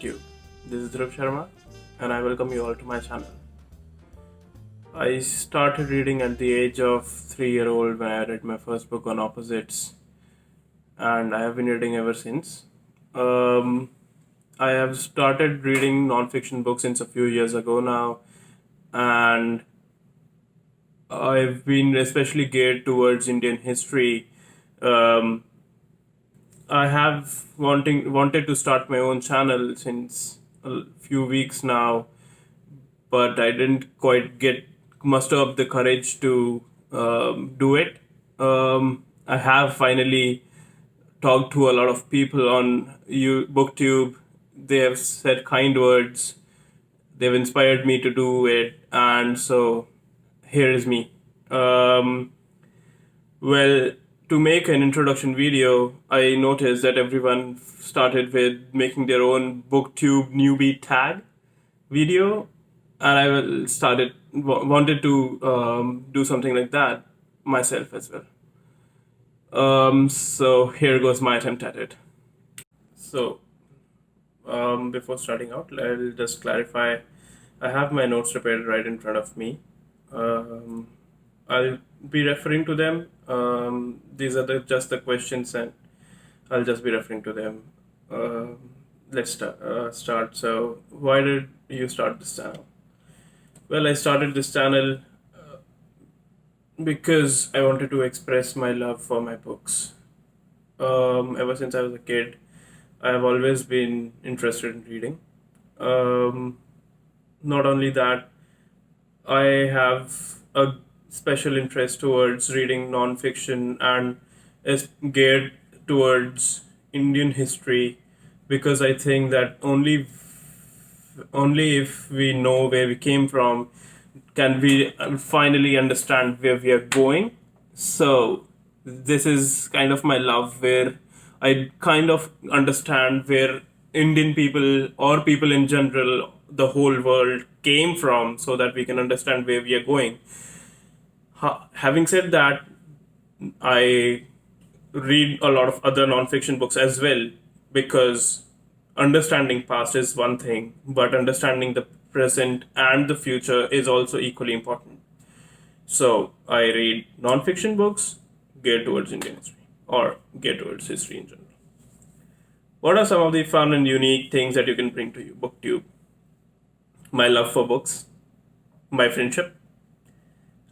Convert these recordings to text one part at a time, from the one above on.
BookTube. This is Dhruv and I welcome you all to my channel. I started reading at the age of 3-year-old when I read my first book on opposites, and I have been reading ever since. I have started reading non-fiction books since a few years ago now, and I've been especially geared towards Indian history. I have wanted to start my own channel since a few weeks now, but I didn't quite muster up the courage to do it. I have finally talked to a lot of people on BookTube. They have said kind words. They've inspired me to do it, and so here is me. Well, to make an introduction video, I noticed that everyone started with making their own BookTube Newbie Tag video, and I wanted to do something like that myself as well. So here goes my attempt at it. So before starting out, I'll just clarify. I have my notes prepared right in front of me. I'll be referring to them. These are just the questions, and I'll just be referring to them. Let's start. So, why did you start this channel? Well, I started this channel because I wanted to express my love for my books. Ever since I was a kid, I have always been interested in reading. Not only that, I have a special interest towards reading non-fiction and is geared towards Indian history, because I think that only if we know where we came from can we finally understand where we are going. So this is kind of my love, where I kind of understand where Indian people or people in general, the whole world, came from, so that we can understand where we are going. Having said that, I read a lot of other non-fiction books as well, because understanding past is one thing, but understanding the present and the future is also equally important. So I read non-fiction books geared towards Indian history, or geared towards history in general. What are some of the fun and unique things that you can bring to you, BookTube? My love for books, my friendship,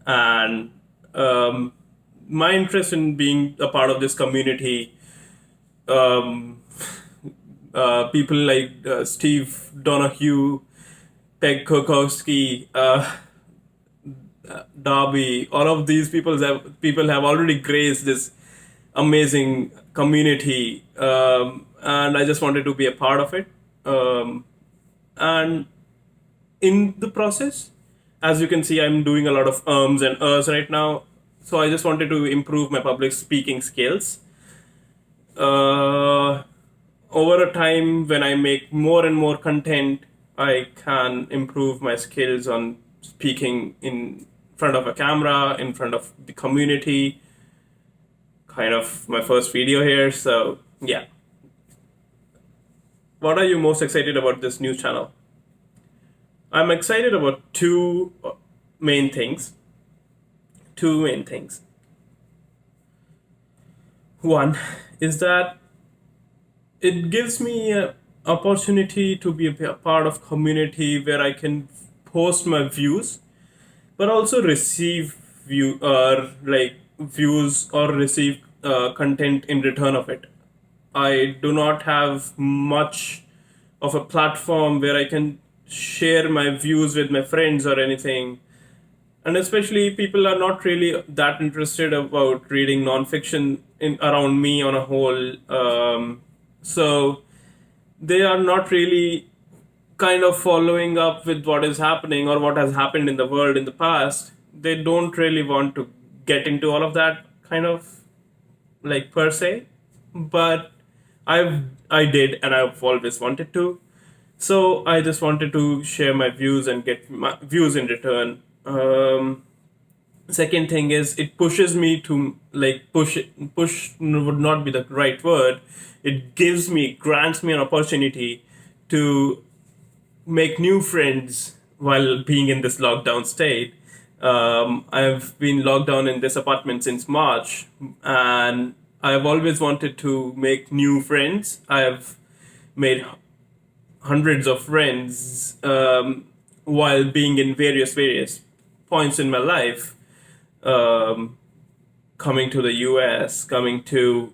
and my interest in being a part of this community. People like Steve Donahue, Peg Kokowski, Darby, all of these people have already graced this amazing community, and I just wanted to be a part of it. And in the process, as you can see, I'm doing a lot of ums and uhs right now. So I just wanted to improve my public speaking skills. Over a time, when I make more and more content, I can improve my skills on speaking in front of a camera, in front of the community. Kind of my first video here, so yeah. What are you most excited about this new channel? I'm excited about two main things. One is that it gives me an opportunity to be a part of community where I can post my views, but also receive views or receive content in return of it. I do not have much of a platform where I can share my views with my friends or anything, and especially people are not really that interested about reading non-fiction around me on a whole, so they are not really kind of following up with what is happening or what has happened in the world in the past. They don't really want to get into all of that kind of per se, but I did, and I've always wanted to. So I just wanted to share my views and get my views in return. Second thing is, it pushes me to push would not be the right word. It grants me an opportunity to make new friends while being in this lockdown state. I've been locked down in this apartment since March, and I've always wanted to make new friends. I've made hundreds of friends while being in various points in my life, coming to the US, coming to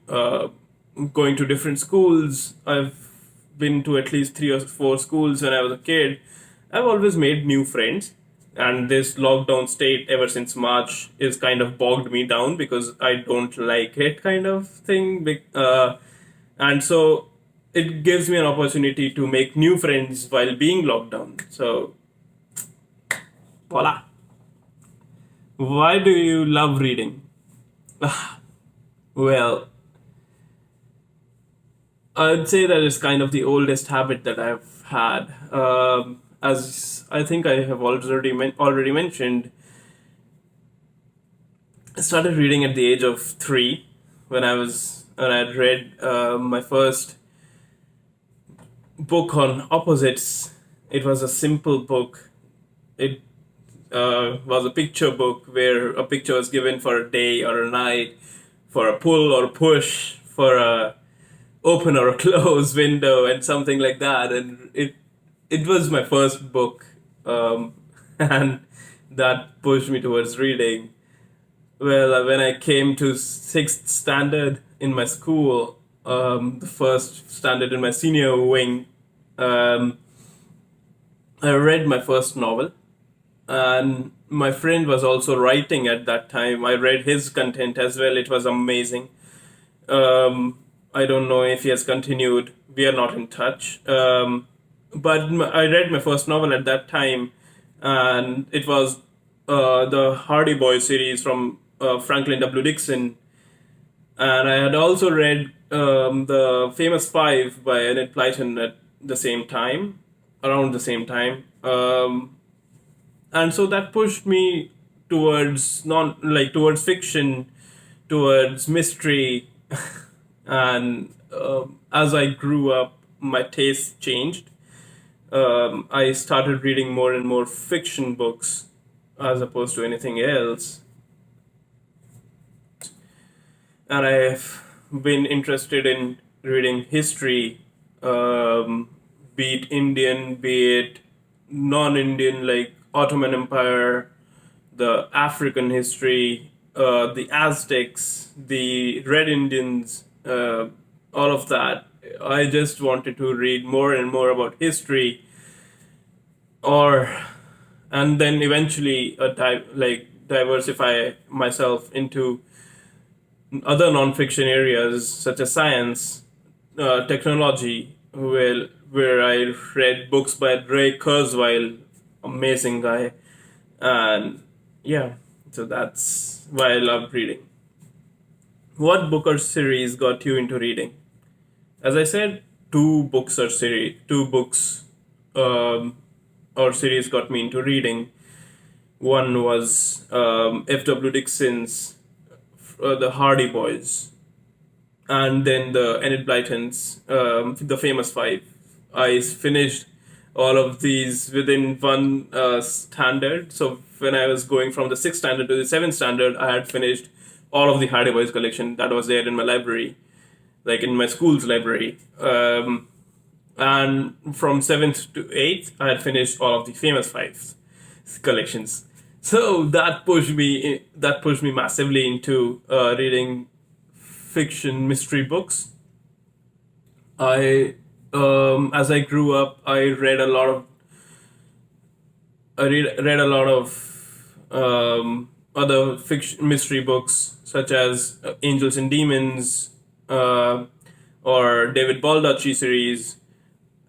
going to different schools. I've been to at least 3 or 4 schools when I was a kid. I've always made new friends, and this lockdown state ever since March is kind of bogged me down because I don't like it, kind of thing. And so it gives me an opportunity to make new friends while being locked down. So, voila. Why do you love reading? Well, I'd say that it's kind of the oldest habit that I've had. As I think I have already mentioned, I started reading at the age of 3 when I had read my first book on opposites. It was a simple book. It was a picture book where a picture was given for a day or a night, for a pull or push, for a open or a close window, and something like that. And it was my first book, and that pushed me towards reading. Well, when I came to 6th standard in my school, the first standard in my senior wing, I read my first novel, and my friend was also writing at that time. I read his content as well. It was amazing. I don't know if he has continued. We are not in touch. But I read my first novel at that time, and it was the Hardy Boys series from Franklin W. Dixon. And I had also read the Famous Five by Enid Blyton at the same time, around the same time. And so that pushed me towards towards fiction, towards mystery, and as I grew up, my taste changed. I started reading more and more fiction books as opposed to anything else. And I've been interested in reading history, be it Indian, be it non-Indian, like Ottoman Empire, the African history, the Aztecs, the Red Indians, all of that. I just wanted to read more and more about history, and then eventually diversify myself into other non-fiction areas such as science, technology, where I read books by Ray Kurzweil, amazing guy, and yeah, so that's why I love reading. What book or series got you into reading? As I said, two books or series got me into reading. One was F.W. Dixon's The Hardy Boys, and then the Enid Blyton's The Famous Five. I finished all of these within one standard. So when I was going from the 6th standard to the 7th standard, I had finished all of the Hardy Boys collection that was there in my library, like in my school's library. And from 7th to 8th, I had finished all of the Famous Five collections. So that pushed me massively into reading fiction mystery books. As I grew up, I read a lot of other fiction mystery books such as Angels and Demons, or David Baldacci series,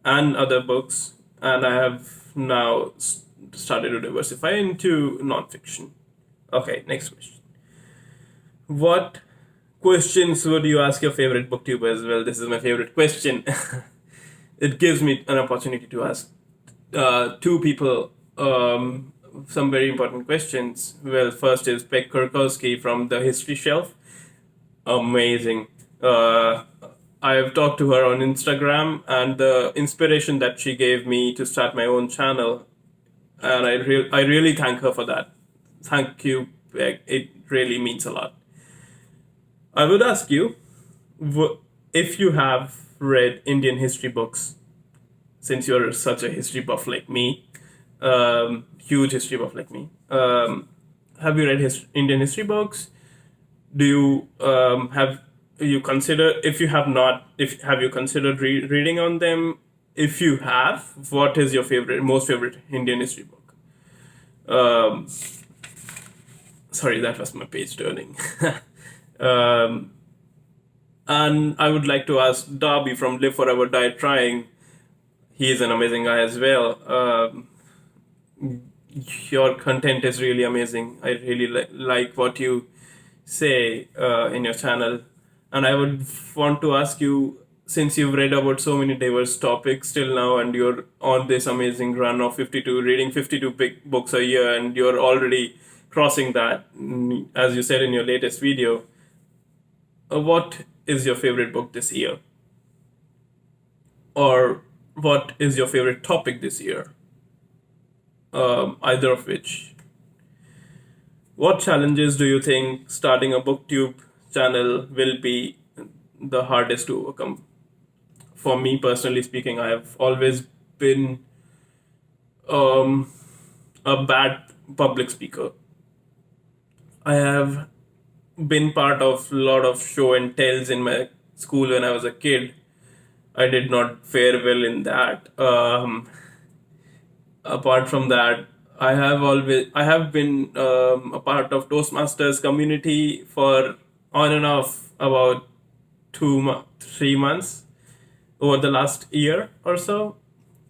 and other books. And I have now started to diversify into non-fiction. Okay, next question. What questions would you ask your favorite booktubers? Well, this is my favorite question. It gives me an opportunity to ask two people some very important questions. Well, first is Peg Kurkowski from the History Shelf. Amazing. I've talked to her on Instagram, and the inspiration that she gave me to start my own channel, and I really thank her for that. Thank you, Peg. It really means a lot. I would ask you if you have read Indian history books, since you're such a history buff like me, huge history buff like me. Have you read Indian history books? Do you have you consider if you have not if have you considered reading on them? If you have, what is your most favorite Indian history book? Um, Sorry, that was my page turning. um, and I would like to ask Darby from Live Forever Die Trying. He is an amazing guy as well. Your content is really amazing. I really like what you say in your channel. And I would want to ask you, since you've read about so many diverse topics till now, and you're on this amazing run of 52, reading 52 big books a year, and you're already crossing that, as you said in your latest video, what is your favorite book this year? Or what is your favorite topic this year? Either of which. What challenges do you think starting a BookTube channel will be the hardest to overcome? For me personally speaking, I have always been a bad public speaker. I have been part of a lot of show and tells in my school when I was a kid. I did not fare well in that. Apart from that, I have been a part of Toastmasters community for on and off about 3 months over the last year or so,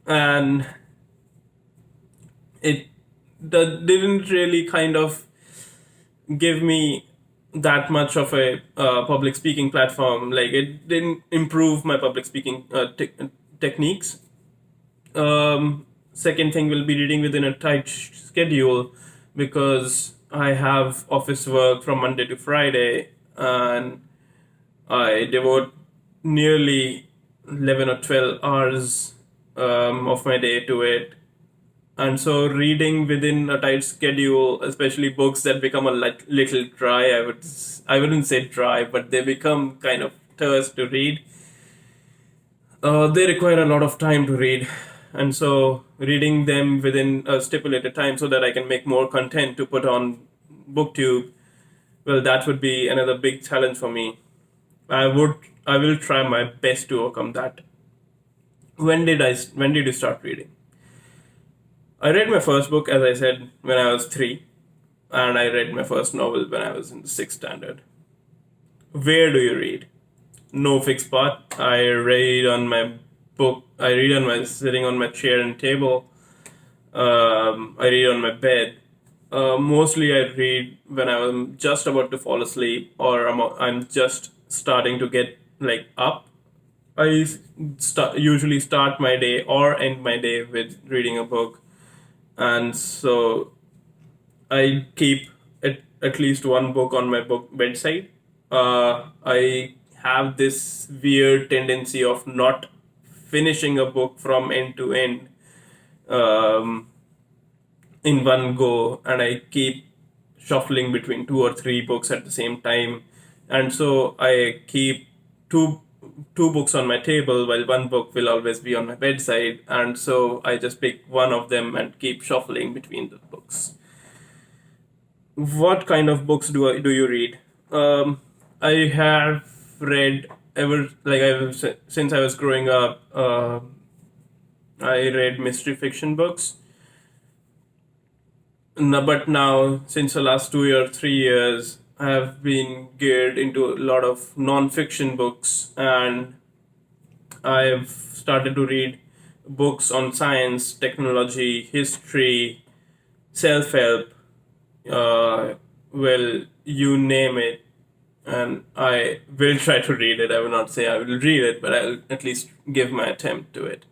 and it didn't really kind of give me that much of a public speaking platform. Like, it didn't improve my public speaking techniques. Second thing will be reading within a tight schedule, because I have office work from Monday to Friday, and I devote nearly 11 or 12 hours of my day to it. And so reading within a tight schedule, especially books that become a little dry, I wouldn't say dry, but they become kind of terse to read. They require a lot of time to read. And so reading them within a stipulated time so that I can make more content to put on BookTube, well, that would be another big challenge for me. I will try my best to overcome that. When did you start reading? I read my first book, as I said, when I was 3, and I read my first novel when I was in the 6th standard. Where do you read? No fixed spot. I read on my sitting on my chair and table. I read on my bed. Mostly I read when I'm just about to fall asleep, or I'm just starting to get up. I usually start my day or end my day with reading a book. And so I keep at least one book on my bedside. I have this weird tendency of not finishing a book from end to end in one go, and I keep shuffling between 2 or 3 books at the same time. And so I keep two books on my table, while one book will always be on my bedside, and so I just pick one of them and keep shuffling between the books. What kind of books do you read? I have read since I was growing up. I read mystery fiction books. No, but now, since the last 2 or 3 years, I have been geared into a lot of non-fiction books, and I've started to read books on science, technology, history, self-help, well, you name it, and I will try to read it. I will not say I will read it, but I'll at least give my attempt to it.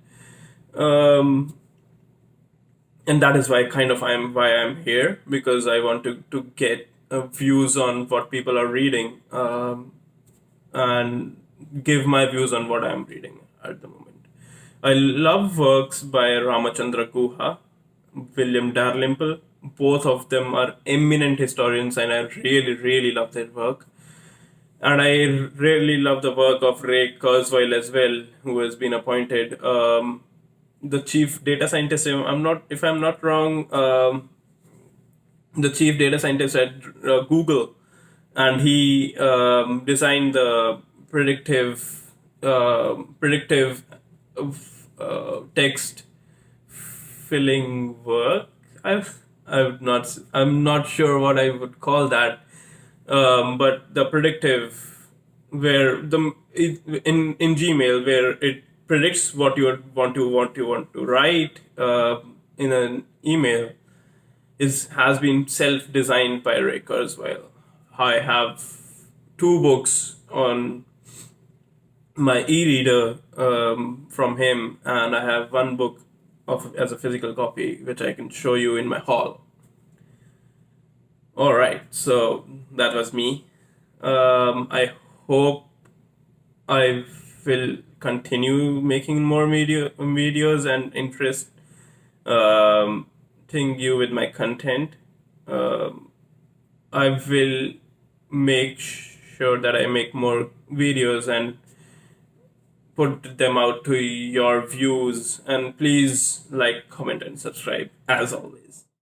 And that is why I'm here, because I want to get views on what people are reading, and give my views on what I'm reading at the moment. I love works by Ramachandra Guha, William Dalrymple. Both of them are eminent historians, and I really, really love their work. And I really love the work of Ray Kurzweil as well, who has been appointed the chief data scientist. If I'm not wrong, the chief data scientist at Google, and he designed the predictive text filling work. I'm not sure what I would call that, but the predictive, where in Gmail, where it predicts what you would want to write in an email, has been self designed by Ray Kurzweil. I have two books on my e-reader from him, and I have one book as a physical copy, which I can show you in my hall. All right, so that was me. I hope I will continue making more videos and interesting you with my content. I will make sure that I make more videos and put them out to your views. And please like, comment, and subscribe as always.